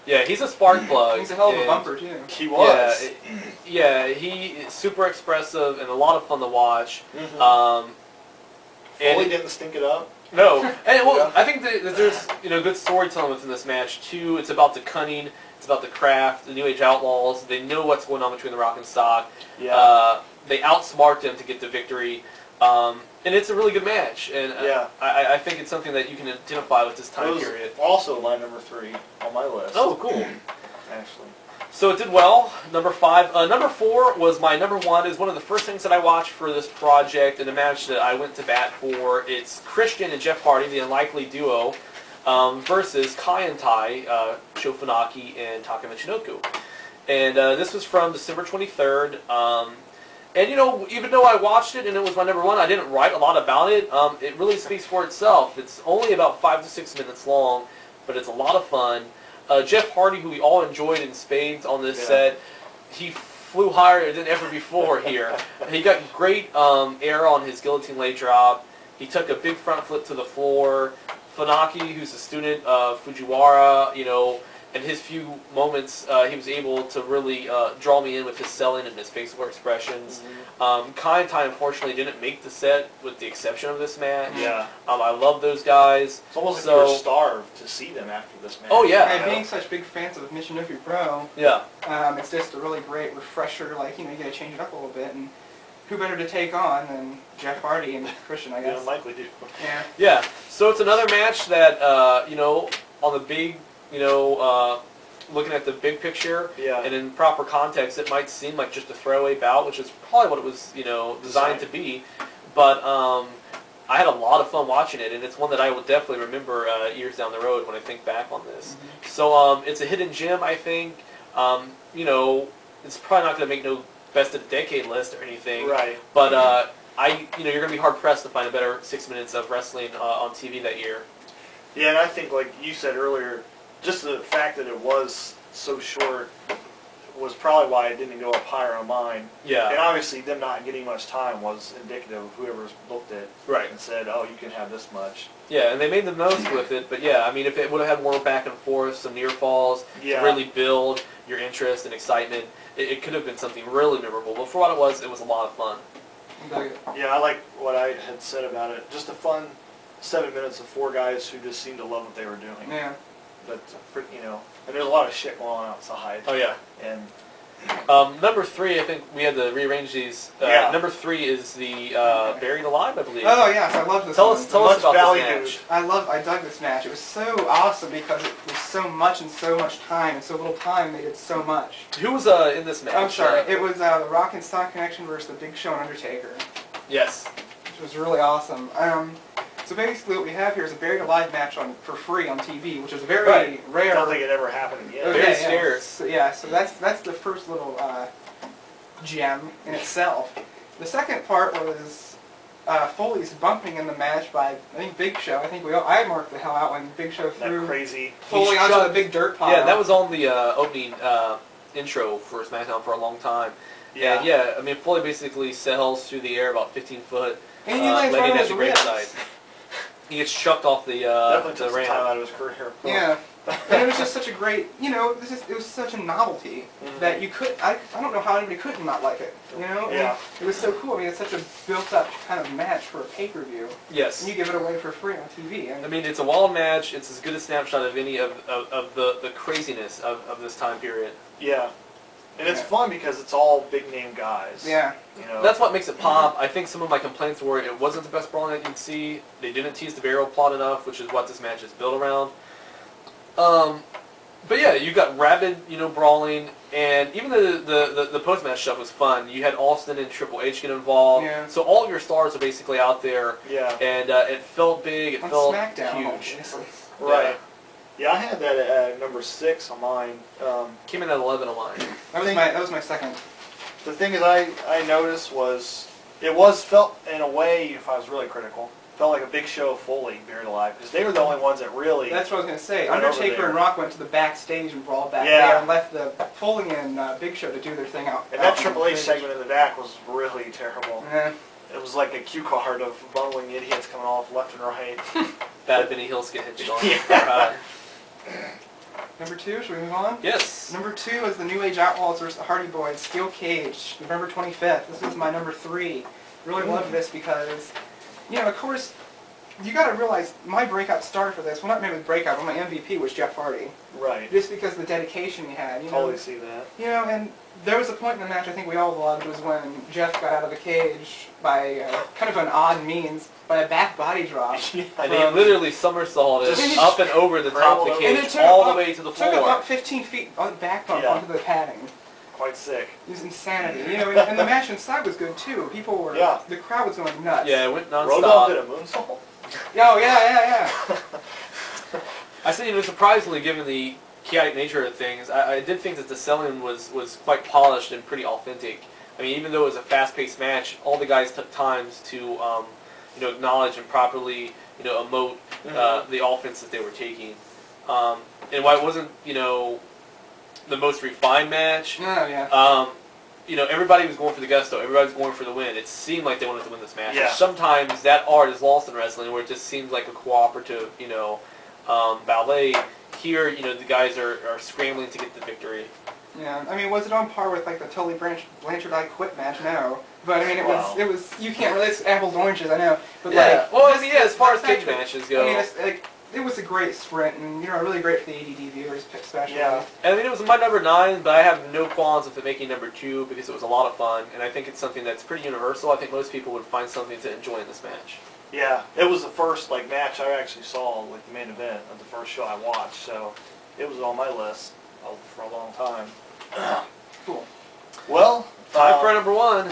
Yeah, he's a spark plug. He's a hell of a bumper, too. He was. Yeah, he is super expressive and a lot of fun to watch. Foley didn't stink it up. No, and well, I think that there's good storytelling within this match too. It's about the cunning, it's about the craft. The New Age Outlaws, they know what's going on between the Rock and Sock. Yeah. They outsmart them to get the victory, and it's a really good match. And I think it's something that you can identify with this time period. Also, my number 3 on my list. Oh, cool. Actually. So it did well. Number 5. Number 4 was my number 1. It was one of the first things that I watched for this project and a match that I went to bat for. It's Christian and Jeff Hardy, the Unlikely Duo, versus Kai and Tai, Sho Funaki and Taka Michinoku. And this was from December 23rd. And even though I watched it and it was my number 1, I didn't write a lot about it. It really speaks for itself. It's only about 5 to 6 minutes long, but it's a lot of fun. Jeff Hardy, who we all enjoyed in spades on this set, he flew higher than ever before here. He got great air on his guillotine leg drop. He took a big front flip to the floor. Funaki, who's a student of Fujiwara, in his few moments, he was able to really draw me in with his selling and his facial expressions. Kai and Tai, unfortunately, didn't make the set, with the exception of this match. Yeah. I love those guys. It's almost like you were starved to see them after this match. Oh, yeah. And being such big fans of Michinoku Pro, it's just a really great refresher. Like, you got to change it up a little bit. And who better to take on than Jeff Hardy and Christian, I guess. Yeah, likely do. Yeah. Yeah. So it's another match that, on the big, looking at the big picture and in proper context, it might seem like just a throwaway bout, which is probably what it was, designed to be. But I had a lot of fun watching it, and it's one that I will definitely remember years down the road when I think back on this. So it's a hidden gem, I think. It's probably not going to make no best of the decade list or anything. Right. But you're going to be hard pressed to find a better 6 minutes of wrestling on TV that year. Yeah, and I think, like you said earlier, just the fact that it was so short was probably why it didn't go up higher on mine. Yeah. And obviously them not getting much time was indicative of whoever looked at it and said, oh, you can have this much. Yeah, and they made the most with it. But yeah, I mean, if it would have had more back and forth, some near falls, to really build your interest and excitement, it could have been something really memorable. But for what it was a lot of fun. Yeah, I like what I had said about it. Just a fun 7 minutes of 4 guys who just seemed to love what they were doing. Yeah. But, and there's a lot of shit going on outside. Oh, yeah. And number 3, I think we had to rearrange these. Number 3 is the Buried Alive, I believe. Oh, yes, I love this Tell us about this match. I dug this match. It was so awesome because it was so much and so much time. In so little time, they did so much. Who was in this match? I'm sorry. It was the Rock and Stock Connection versus the Big Show and Undertaker. Yes. Which was really awesome. So basically what we have here is a Buried Alive match for free on TV, which is very rare. I don't think it ever happened again. Very scarce. So that's the first little gem in itself. The second part was Foley's bumping in the match by, I think, Big Show. I marked the hell out when Big Show threw Foley onto the big dirt pile. Yeah, that was on the opening intro for SmackDown for a long time. Yeah. And yeah, I mean, Foley basically sails through the air about 15 foot, and he lands right on his graveside. He gets chucked off the ramp. Time out of his career. Yeah. And it was just such a great, it was such a novelty that you could, I don't know how anybody couldn't not like it, Yeah. It was so cool. I mean, it's such a built-up kind of match for a pay-per-view. Yes. And you give it away for free on TV. I mean, it's a wild match. It's as good a snapshot of any of the craziness of this time period. Yeah. And it's fun because it's all big-name guys. Yeah. That's what makes it pop. I think some of my complaints were it wasn't the best brawling that you'd see. They didn't tease the burial plot enough, which is what this match is built around. But yeah, you got rabid, brawling, and even the post-match stuff was fun. You had Austin and Triple H get involved. Yeah. So all of your stars are basically out there. Yeah. And it felt big. It felt SmackDown, huge. Right. Yeah, I had that at number 6 on mine. Came in at 11 on mine. That was my second. The thing that I noticed was it felt in a way, if I was really critical, felt like a Big Show of Foley Buried Alive because they were the only ones that really. That's what I was going to say. Undertaker and Rock went to the backstage and brawled back there and left the Foley and Big Show to do their thing out. And that Triple H segment in the back was really terrible. Yeah. It was like a cue card of bumbling idiots coming off left and right. Bad Benny Hill skit hit you on. Yeah. Number 2, should we move on? Yes. Number 2 is the New Age Outlaws versus the Hardy Boys, Steel Cage, November 25th. This was my number 3. Really loved this because, of course, you got to realize my breakout star for this, well, not maybe the breakout, but my MVP was Jeff Hardy. Right. Just because of the dedication he had. Totally see that. And there was a point in the match I think we all loved was when Jeff got out of the cage by kind of an odd means, by a back body drop. And he literally somersaulted up and over the top of the cage, all the way to the floor. Took about 15 feet on back bump onto the padding. Quite sick. It was insanity. And the match inside was good too. People were, the crowd was going nuts. Yeah, it went nonstop. Road did a moonsault? Oh, yeah. I said, surprisingly, given the chaotic nature of things, I did think that the selling was quite polished and pretty authentic. I mean, even though it was a fast-paced match, all the guys took times to, acknowledge and properly, emote the offense that they were taking. And while it wasn't, the most refined match, everybody was going for the gusto. Everybody was going for the win. It seemed like they wanted to win this match. Yeah. Sometimes that art is lost in wrestling, where it just seems like a cooperative, ballet. Here, the guys are scrambling to get the victory. Yeah, I mean, was it on par with like the Tully Blanchard I Quit match? No, but I mean, it was. You can't really. It's apples and oranges, I know. But as far as cage matches go, I mean, it was a great sprint, and really great for the ADD viewers, especially. Yeah, and I mean, it was my number 9, but I have no qualms with it making number 2 because it was a lot of fun, and I think it's something that's pretty universal. I think most people would find something to enjoy in this match. Yeah, it was the first match I actually saw, the main event of the first show I watched, so it was on my list for a long time. Cool. Well, time for number 1.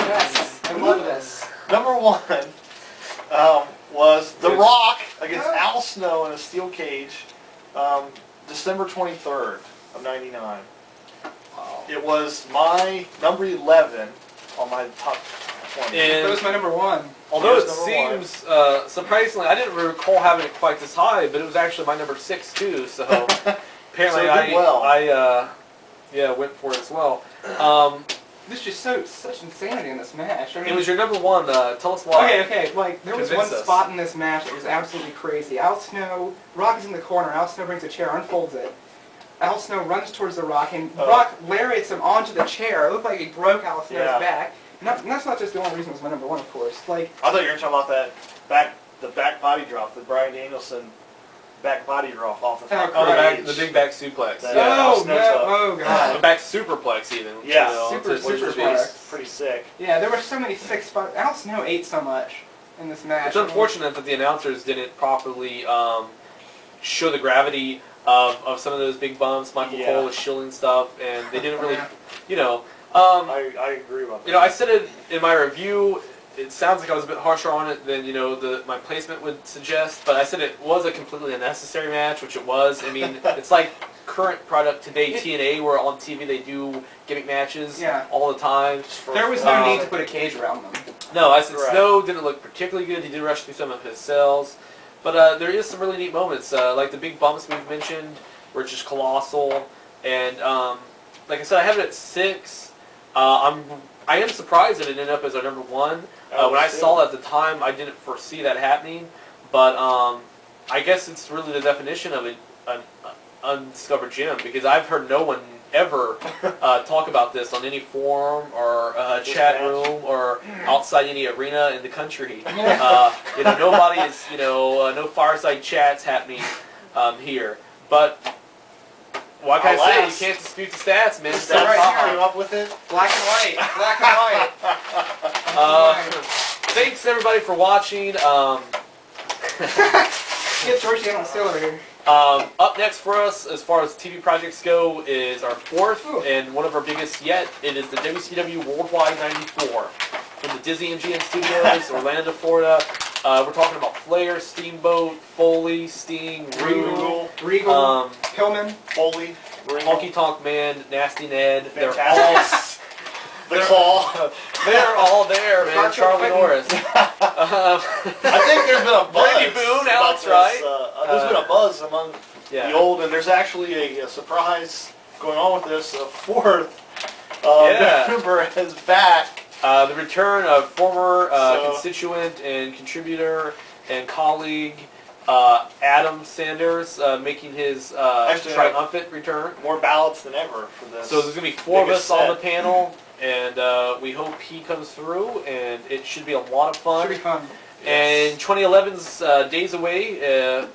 Yes, I love this. Number 1 was The Rock against Al Snow in a steel cage, December 23rd of '99. Wow. It was my number 11 on my top 20. That was my number 1. Although it seems, surprisingly, I didn't recall having it quite this high, but it was actually my number 6 too, so apparently I went for it as well. There's just such insanity in this match. I mean, it was your number 1. Tell us why. Okay. There was one spot in this match that was absolutely crazy. Al Snow, Rock is in the corner. Al Snow brings a chair, unfolds it. Al Snow runs towards the Rock, and Rock lariats him onto the chair. It looked like he broke Al Snow's back. And that's not just the only reason it was my number 1, of course. I thought you were talking about the back body drop, the Bryan Danielson back body drop off the top. The big back suplex. Oh god. The back superplex even. Yeah, super pretty sick. Yeah, there were so many sick spots. Al Snow ate so much in this match. It's unfortunate that the announcers didn't properly show the gravity of some of those big bumps. Michael Cole was shilling stuff, and they didn't really, I agree about that. I said it in my review. It sounds like I was a bit harsher on it than my placement would suggest, but I said it was a completely unnecessary match, which it was. I mean, it's like current product today, TNA, where on TV they do gimmick matches all the time. There was no need to put a cage around them. No, I said Snow didn't look particularly good. He did rush through some of his cells, but there is some really neat moments, like the big bumps we've mentioned, were just colossal. And like I said, I have it at 6. I am surprised that it ended up as our number 1. When I saw it at the time, I didn't foresee that happening. But I guess it's really the definition of an undiscovered gem, because I've heard no one ever talk about this on any forum or chat room or outside any arena in the country. Nobody is, no fireside chats happening here. But what can I say? You can't dispute the stats, man. The stats came up with it. Black and white. Black and white. Thanks everybody for watching. Get Georgie on still over here. Up next for us, as far as TV projects go, is our 4th and one of our biggest yet. It is the WCW Worldwide ~94 from the Disney MGM Studios, Orlando, Florida. We're talking about Flair, Steamboat, Foley, Sting, Regal, Pillman, Foley, Honky Tonk Man, Nasty Ned. They're all there, man. Charlie Norris. I think there's been a buzz. Brady Boone, Alex Wright. There's been a buzz among the old, and there's actually a surprise going on with this. A 4th member is back. The return of former constituent and contributor and colleague, Adam Sanders making his triumphant return. More ballots than ever for this. So there's going to be 4 of us on the panel, and we hope he comes through, and it should be a lot of fun. Should be fun. And 2011's days away.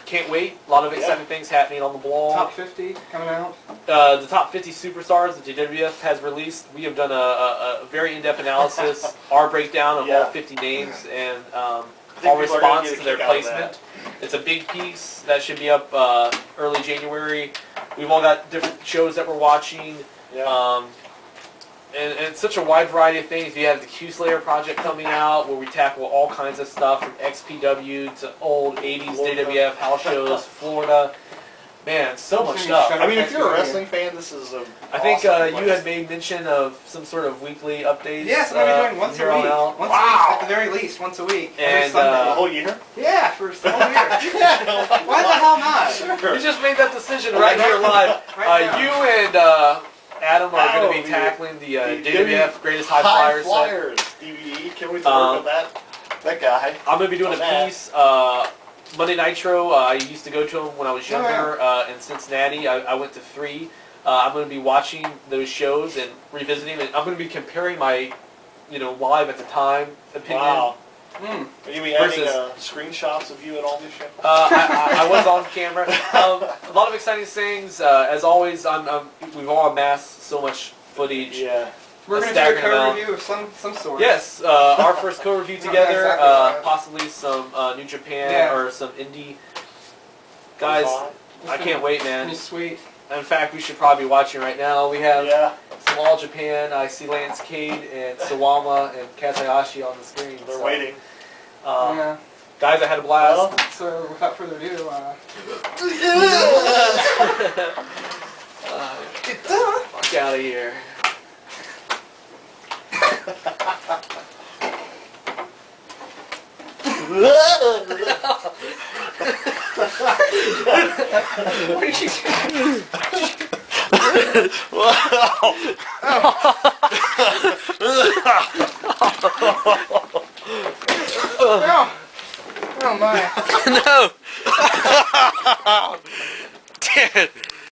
Can't wait. A lot of exciting things happening on the blog. Top 50 coming out. The top 50 superstars that WWF has released. We have done a very in-depth analysis, our breakdown of all 50 names, and our response to their placement. It's a big piece that should be up early January. We've all got different shows that we're watching. Yeah. And it's such a wide variety of things. You have the Q-Slayer project coming out, where we tackle all kinds of stuff, from XPW to old 80s WWF house shows, Florida. Man, so much stuff. I mean, if you're a wrestling fan, this is a I think awesome you had made mention of some sort of weekly updates. Yes, I'm going to be doing once a week. Once a week, at the very least, once a week. Every And, Sunday. the whole year? Yeah, for the whole year. Why the hell not? Sure. You just made that decision right here live. Right now. You and Adam are going to be tackling the WWF Greatest High Flyers. Flyers DVD. Can we talk about that guy? I'm going to be doing a piece. Monday Nitro, I used to go to them when I was younger in Cincinnati. I went to 3. I'm going to be watching those shows and revisiting them. I'm going to be comparing my, live at the time opinion. Wow. Are you be adding Versus- screenshots of you at all these shows? I was on camera. A lot of exciting things. As always, we've all amassed so much footage. Yeah. We're going to do a co-review of some sort. Yes, our first co-review together, exactly right. possibly some New Japan or some indie. Guys, I can't wait, man. It's sweet. In fact, we should probably be watching right now. We have Yeah. some All Japan. I see Lance Cade and Sawama and Kazayashi on the screen. They're waiting. Yeah. Guys, I had a blast. Well, So, without further ado, Fuck out of here. oh my. No.